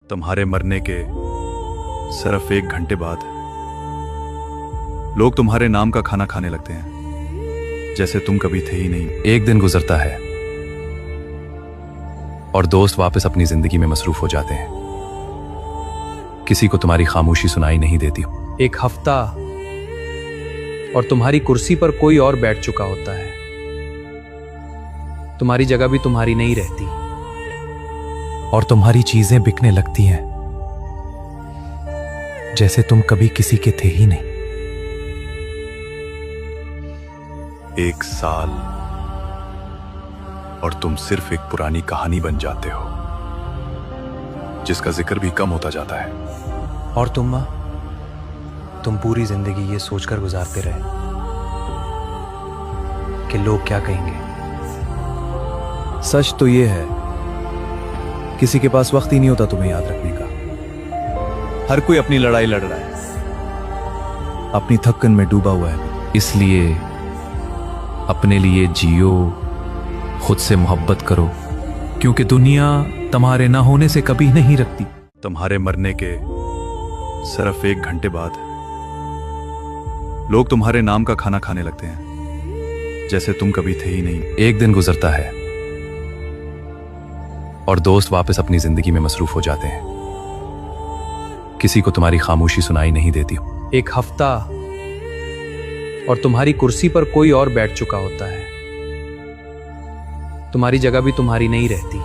तुम्हारे मरने के सिर्फ 1 घंटे बाद लोग तुम्हारे नाम का खाना खाने लगते हैं जैसे तुम कभी थे ही नहीं। एक दिन गुजरता है और दोस्त वापस अपनी जिंदगी में मसरूफ हो जाते हैं। किसी को तुम्हारी खामोशी सुनाई नहीं देती। एक हफ्ता और तुम्हारी कुर्सी पर कोई और बैठ चुका होता है। तुम्हारी जगह भी तुम्हारी नहीं रहती और तुम्हारी चीजें बिकने लगती हैं जैसे तुम कभी किसी के थे ही नहीं। 1 साल और तुम सिर्फ एक पुरानी कहानी बन जाते हो जिसका जिक्र भी कम होता जाता है। और तुम पूरी जिंदगी ये सोचकर गुजारते रहे कि लोग क्या कहेंगे। सच तो ये है, किसी के पास वक्त ही नहीं होता तुम्हें याद रखने का। हर कोई अपनी लड़ाई लड़ रहा है, अपनी थक्कन में डूबा हुआ है। इसलिए अपने लिए जियो, खुद से मोहब्बत करो, क्योंकि दुनिया तुम्हारे ना होने से कभी नहीं रखती। तुम्हारे मरने के सिर्फ 1 घंटे बाद लोग तुम्हारे नाम का खाना खाने लगते हैं जैसे तुम कभी थे ही नहीं। एक दिन गुजरता है और दोस्त वापस अपनी जिंदगी में मसरूफ हो जाते हैं। किसी को तुम्हारी खामोशी सुनाई नहीं देती। एक हफ्ता और तुम्हारी कुर्सी पर कोई और बैठ चुका होता है। तुम्हारी जगह भी तुम्हारी नहीं रहती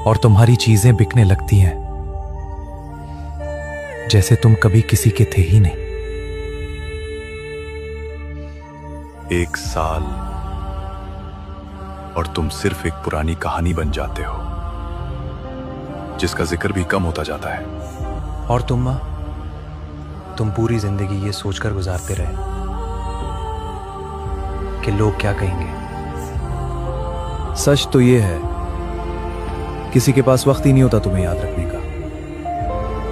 और तुम्हारी चीजें बिकने लगती हैं जैसे तुम कभी किसी के थे ही नहीं। 1 साल और तुम सिर्फ एक पुरानी कहानी बन जाते हो जिसका जिक्र भी कम होता जाता है। और तुम पूरी जिंदगी ये सोचकर गुजारते रहे कि लोग क्या कहेंगे। सच तो ये है, किसी के पास वक्त ही नहीं होता तुम्हें याद रखने का।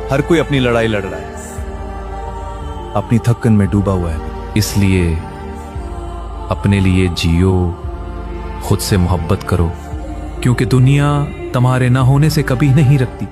हर कोई अपनी लड़ाई लड़ रहा है, अपनी थक्कन में डूबा हुआ है। इसलिए अपने लिए जियो, खुद से मोहब्बत करो, क्योंकि दुनिया तुम्हारे ना होने से कभी नहीं रखती।